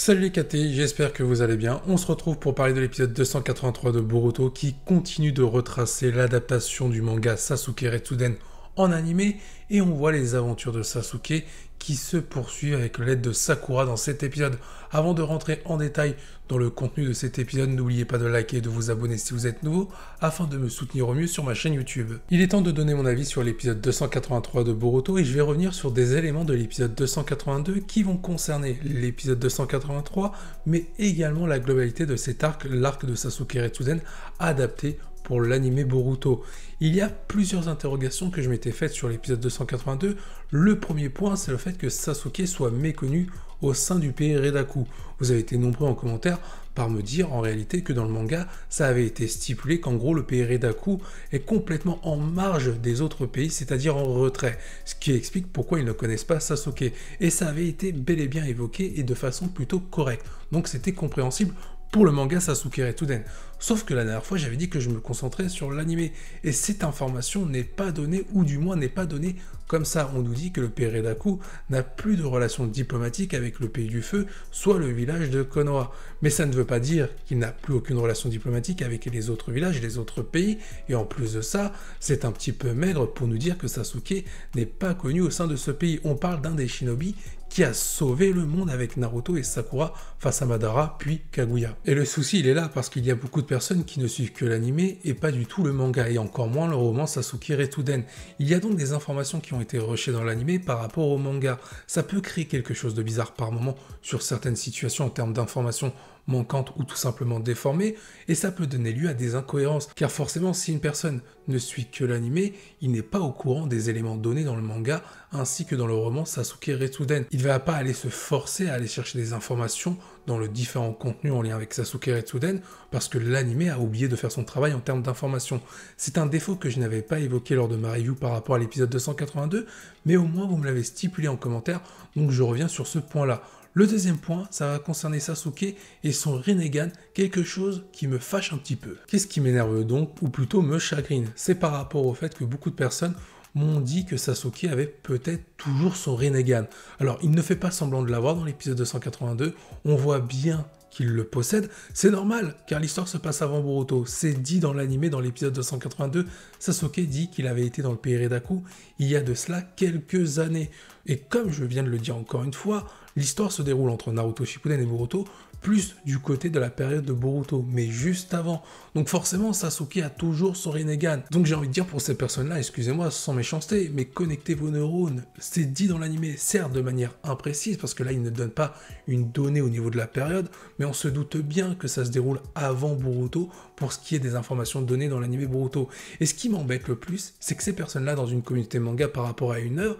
Salut les KT, j'espère que vous allez bien. On se retrouve pour parler de l'épisode 283 de Boruto qui continue de retracer l'adaptation du manga Sasuke Retsuden en animé et on voit les aventures de Sasuke qui se poursuivent avec l'aide de Sakura dans cet épisode. Avant de rentrer en détail dans le contenu de cet épisode, n'oubliez pas de liker et de vous abonner si vous êtes nouveau afin de me soutenir au mieux sur ma chaîne YouTube. Il est temps de donner mon avis sur l'épisode 283 de Boruto et je vais revenir sur des éléments de l'épisode 282 qui vont concerner l'épisode 283 mais également la globalité de cet arc, l'arc de Sasuke Retsuden adapté pour l'anime Boruto. Il y a plusieurs interrogations que je m'étais faites sur l'épisode 282. Le premier point, c'est le fait que Sasuke soit méconnu au sein du pays Redaku. Vous avez été nombreux en commentaire par me dire en réalité que dans le manga, ça avait été stipulé qu'en gros le pays Redaku est complètement en marge des autres pays, c'est-à-dire en retrait, ce qui explique pourquoi ils ne connaissent pas Sasuke. Et ça avait été bel et bien évoqué et de façon plutôt correcte. Donc c'était compréhensible pour le manga Sasuke Retsuden. Sauf que la dernière fois, j'avais dit que je me concentrais sur l'anime. Et cette information n'est pas donnée, ou du moins n'est pas donnée comme ça. On nous dit que le pays Redaku n'a plus de relations diplomatiques avec le pays du feu, soit le village de Konoha. Mais ça ne veut pas dire qu'il n'a plus aucune relation diplomatique avec les autres villages, les autres pays. Et en plus de ça, c'est un petit peu maigre pour nous dire que Sasuke n'est pas connu au sein de ce pays. On parle d'un des shinobi qui a sauvé le monde avec Naruto et Sakura face à Madara puis Kaguya. Et le souci il est là parce qu'il y a beaucoup de personnes qui ne suivent que l'anime et pas du tout le manga et encore moins le roman Sasuke Retsuden. Il y a donc des informations qui ont été rushées dans l'anime par rapport au manga. Ça peut créer quelque chose de bizarre par moment sur certaines situations en termes d'informations manquantes ou tout simplement déformées, et ça peut donner lieu à des incohérences, car forcément si une personne ne suit que l'anime, il n'est pas au courant des éléments donnés dans le manga, ainsi que dans le roman Sasuke Retsuden. Il ne va pas aller se forcer à aller chercher des informations dans le différent contenu en lien avec Sasuke Retsuden, parce que l'anime a oublié de faire son travail en termes d'informations. C'est un défaut que je n'avais pas évoqué lors de ma review par rapport à l'épisode 282, mais au moins vous me l'avez stipulé en commentaire, donc je reviens sur ce point-là. Le deuxième point, ça va concerner Sasuke et son Rinnegan, quelque chose qui me fâche un petit peu. Qu'est-ce qui m'énerve donc, ou plutôt me chagrine? C'est par rapport au fait que beaucoup de personnes m'ont dit que Sasuke avait peut-être toujours son Rinnegan. Alors, il ne fait pas semblant de l'avoir dans l'épisode 282, on voit bien qu'il le possède, c'est normal, car l'histoire se passe avant Boruto. C'est dit dans l'anime, dans l'épisode 282, Sasuke dit qu'il avait été dans le pays Redaku il y a de cela quelques années. Et comme je viens de le dire encore une fois, l'histoire se déroule entre Naruto Shippuden et Boruto, plus du côté de la période de Boruto, mais juste avant. Donc forcément, Sasuke a toujours son Rinnegan. Donc j'ai envie de dire pour ces personnes-là, excusez-moi, sans méchanceté, mais connectez vos neurones. C'est dit dans l'anime, certes de manière imprécise, parce que là, il ne donne pas une donnée au niveau de la période, mais on se doute bien que ça se déroule avant Boruto, pour ce qui est des informations données dans l'anime Boruto. Et ce qui m'embête le plus, c'est que ces personnes-là, dans une communauté manga par rapport à une œuvre,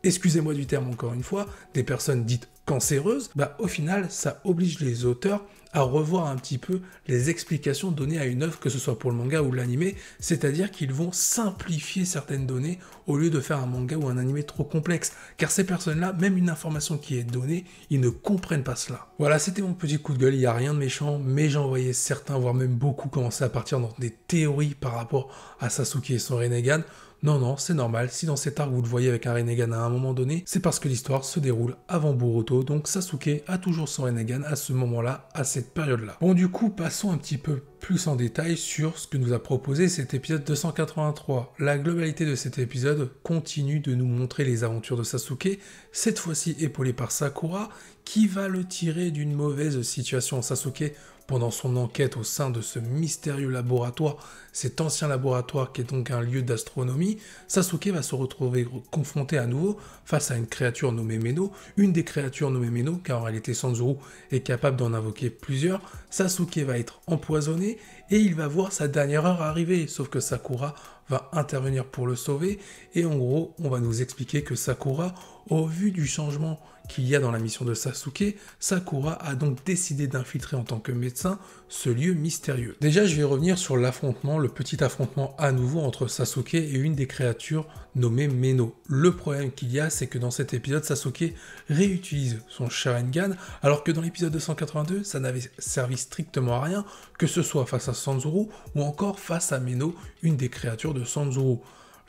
excusez-moi du terme encore une fois, des personnes dites cancéreuses, bah au final, ça oblige les auteurs à revoir un petit peu les explications données à une œuvre, que ce soit pour le manga ou l'anime, c'est-à-dire qu'ils vont simplifier certaines données au lieu de faire un manga ou un anime trop complexe. Car ces personnes-là, même une information qui est donnée, ils ne comprennent pas cela. Voilà, c'était mon petit coup de gueule, il n'y a rien de méchant, mais j'en voyais certains, voire même beaucoup, commencer à partir dans des théories par rapport à Sasuke et son Rinnegan. Non, c'est normal, si dans cet arc vous le voyez avec un Rinnegan à un moment donné, c'est parce que l'histoire se déroule avant Boruto, donc Sasuke a toujours son Rinnegan à ce moment-là, à cette période-là. Bon, du coup, passons un petit peu plus en détail sur ce que nous a proposé cet épisode 283. La globalité de cet épisode continue de nous montrer les aventures de Sasuke, cette fois-ci épaulé par Sakura, qui va le tirer d'une mauvaise situation. Sasuke, pendant son enquête au sein de ce mystérieux laboratoire, cet ancien laboratoire qui est donc un lieu d'astronomie, Sasuke va se retrouver confronté à nouveau face à une créature nommée Meno, une des créatures nommées Meno, car en réalité Sanzuru est capable d'en invoquer plusieurs. Sasuke va être empoisonné et il va voir sa dernière heure arriver, sauf que Sakura va intervenir pour le sauver, et en gros, on va nous expliquer que Sakura, au vu du changement qu'il y a dans la mission de Sasuke, Sakura a donc décidé d'infiltrer en tant que médecin ce lieu mystérieux. Déjà, je vais revenir sur l'affrontement, le petit affrontement à nouveau entre Sasuke et une des créatures nommée Meno. Le problème qu'il y a, c'est que dans cet épisode, Sasuke réutilise son Sharingan, alors que dans l'épisode 282, ça n'avait servi strictement à rien, que ce soit face à Sanzuru ou encore face à Meno, une des créatures de Sanzuru.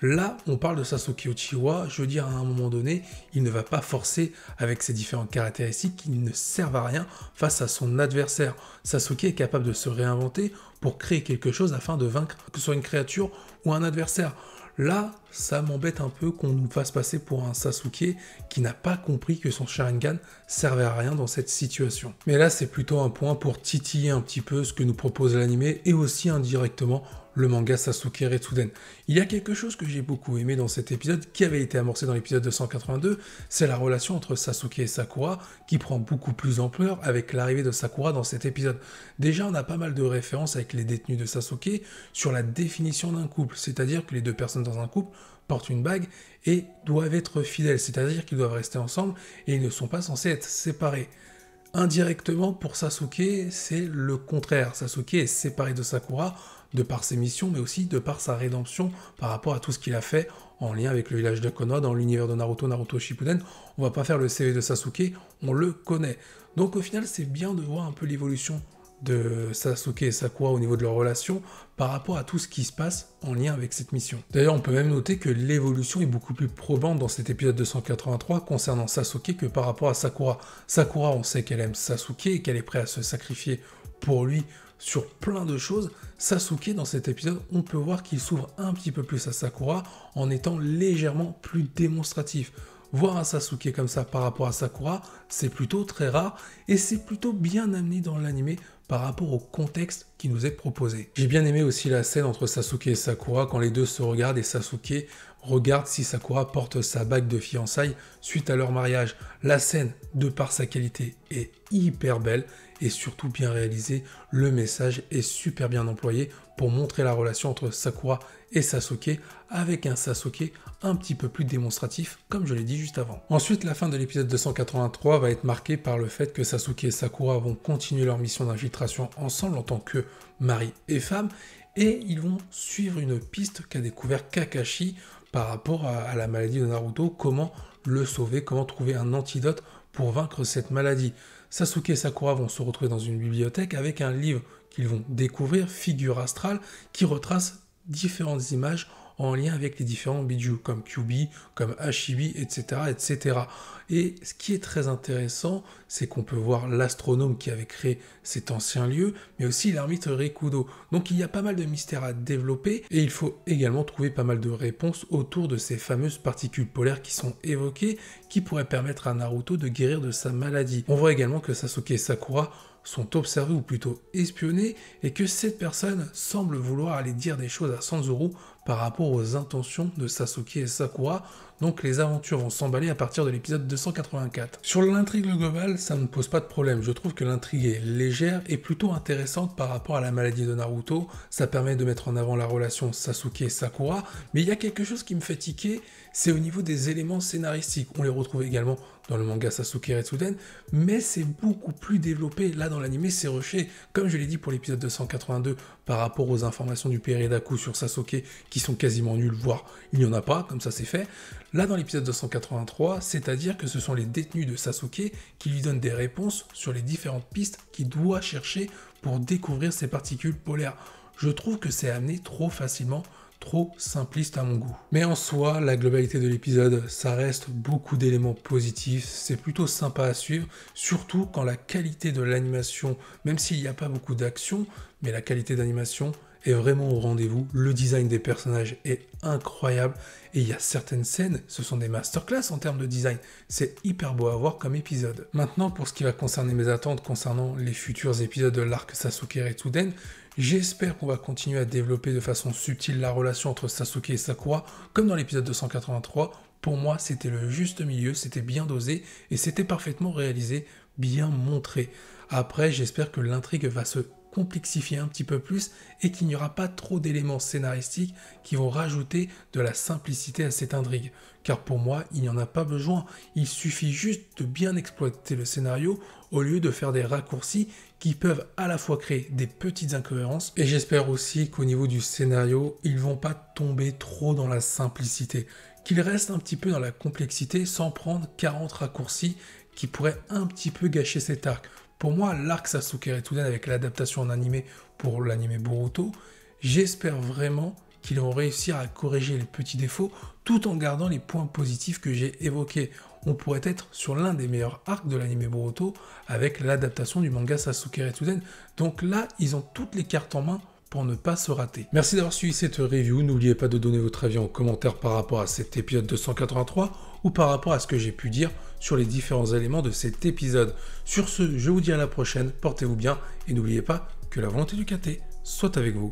Là, on parle de Sasuke Uchiwa, je veux dire, à un moment donné, il ne va pas forcer avec ses différentes caractéristiques qui ne servent à rien face à son adversaire. Sasuke est capable de se réinventer pour créer quelque chose afin de vaincre, que ce soit une créature ou un adversaire. Là, ça m'embête un peu qu'on nous fasse passer pour un Sasuke qui n'a pas compris que son Sharingan servait à rien dans cette situation. Mais là, c'est plutôt un point pour titiller un petit peu ce que nous propose l'anime et aussi indirectement le manga Sasuke Retsuden. Il y a quelque chose que j'ai beaucoup aimé dans cet épisode qui avait été amorcé dans l'épisode 282, c'est la relation entre Sasuke et Sakura qui prend beaucoup plus d'ampleur avec l'arrivée de Sakura dans cet épisode. Déjà, on a pas mal de références avec les détenus de Sasuke sur la définition d'un couple, c'est-à-dire que les deux personnes dans un couple portent une bague et doivent être fidèles, c'est-à-dire qu'ils doivent rester ensemble et ils ne sont pas censés être séparés. Indirectement, pour Sasuke, c'est le contraire. Sasuke est séparé de Sakura de par ses missions, mais aussi de par sa rédemption par rapport à tout ce qu'il a fait en lien avec le village de Konoha dans l'univers de Naruto Shippuden. On va pas faire le CV de Sasuke, on le connaît. Donc au final, c'est bien de voir un peu l'évolution de Sasuke et Sakura au niveau de leur relation par rapport à tout ce qui se passe en lien avec cette mission. D'ailleurs, on peut même noter que l'évolution est beaucoup plus probante dans cet épisode 283 concernant Sasuke que par rapport à Sakura. Sakura, on sait qu'elle aime Sasuke et qu'elle est prête à se sacrifier pour lui sur plein de choses. Sasuke, dans cet épisode, on peut voir qu'il s'ouvre un petit peu plus à Sakura en étant légèrement plus démonstratif. Voir un Sasuke comme ça par rapport à Sakura, c'est plutôt très rare et c'est plutôt bien amené dans l'anime par rapport au contexte qui nous est proposé. J'ai bien aimé aussi la scène entre Sasuke et Sakura quand les deux se regardent et Sasuke regarde si Sakura porte sa bague de fiançailles suite à leur mariage. La scène, de par sa qualité, est hyper belle et surtout bien réalisée. Le message est super bien employé pour montrer la relation entre Sakura et Sasuke avec un Sasuke un petit peu plus démonstratif, comme je l'ai dit juste avant. Ensuite, la fin de l'épisode 283 va être marquée par le fait que Sasuke et Sakura vont continuer leur mission d'infiltration ensemble en tant que mari et femme, et ils vont suivre une piste qu'a découvert Kakashi par rapport à la maladie de Naruto, comment le sauver, comment trouver un antidote pour vaincre cette maladie. Sasuke et Sakura vont se retrouver dans une bibliothèque avec un livre qu'ils vont découvrir, Figure astrale, qui retrace différentes images en lien avec les différents bijou, comme Kyuubi, comme Hashibi, etc., etc. Et ce qui est très intéressant, c'est qu'on peut voir l'astronome qui avait créé cet ancien lieu, mais aussi l'ermite Rikudo. Donc il y a pas mal de mystères à développer, et il faut également trouver pas mal de réponses autour de ces fameuses particules polaires qui sont évoquées, qui pourraient permettre à Naruto de guérir de sa maladie. On voit également que Sasuke et Sakura sont observés ou plutôt espionnés et que cette personne semble vouloir aller dire des choses à Sanzuru par rapport aux intentions de Sasuke et Sakura, donc les aventures vont s'emballer à partir de l'épisode 284. Sur l'intrigue globale, ça ne pose pas de problème, je trouve que l'intrigue est légère et plutôt intéressante par rapport à la maladie de Naruto, ça permet de mettre en avant la relation Sasuke et Sakura, mais il y a quelque chose qui me fait tiquer, c'est au niveau des éléments scénaristiques, on les retrouve également dans le manga Sasuke Retsuden, mais c'est beaucoup plus développé. Là, dans l'anime, c'est rushé. Comme je l'ai dit pour l'épisode 282, par rapport aux informations du Peridaku sur Sasuke, qui sont quasiment nulles, voire il n'y en a pas, comme ça c'est fait. Là, dans l'épisode 283, c'est-à-dire que ce sont les détenus de Sasuke qui lui donnent des réponses sur les différentes pistes qu'il doit chercher pour découvrir ces particules polaires. Je trouve que c'est amené trop facilement, trop simpliste à mon goût. Mais en soi, la globalité de l'épisode, ça reste beaucoup d'éléments positifs, c'est plutôt sympa à suivre, surtout quand la qualité de l'animation, même s'il n'y a pas beaucoup d'action, mais la qualité d'animation est vraiment au rendez-vous, le design des personnages est incroyable, et il y a certaines scènes, ce sont des masterclass en termes de design, c'est hyper beau à voir comme épisode. Maintenant, pour ce qui va concerner mes attentes concernant les futurs épisodes de l'arc Sasuke Retsuden, j'espère qu'on va continuer à développer de façon subtile la relation entre Sasuke et Sakura, comme dans l'épisode 283. Pour moi, c'était le juste milieu, c'était bien dosé, et c'était parfaitement réalisé, bien montré. Après, j'espère que l'intrigue va se complexifier un petit peu plus et qu'il n'y aura pas trop d'éléments scénaristiques qui vont rajouter de la simplicité à cette intrigue. Car pour moi, il n'y en a pas besoin. Il suffit juste de bien exploiter le scénario au lieu de faire des raccourcis qui peuvent à la fois créer des petites incohérences. Et j'espère aussi qu'au niveau du scénario, ils vont pas tomber trop dans la simplicité. Qu'ils restent un petit peu dans la complexité sans prendre 40 raccourcis qui pourraient un petit peu gâcher cet arc. Pour moi, l'arc Sasuke Retsuden avec l'adaptation en animé pour l'anime Boruto, j'espère vraiment qu'ils vont réussir à corriger les petits défauts tout en gardant les points positifs que j'ai évoqués. On pourrait être sur l'un des meilleurs arcs de l'anime Boruto avec l'adaptation du manga Sasuke Retsuden. Donc là, ils ont toutes les cartes en main pour ne pas se rater. Merci d'avoir suivi cette review. N'oubliez pas de donner votre avis en commentaire par rapport à cet épisode 283 ou par rapport à ce que j'ai pu dire sur les différents éléments de cet épisode. Sur ce, je vous dis à la prochaine, portez-vous bien et n'oubliez pas que la volonté du KT soit avec vous.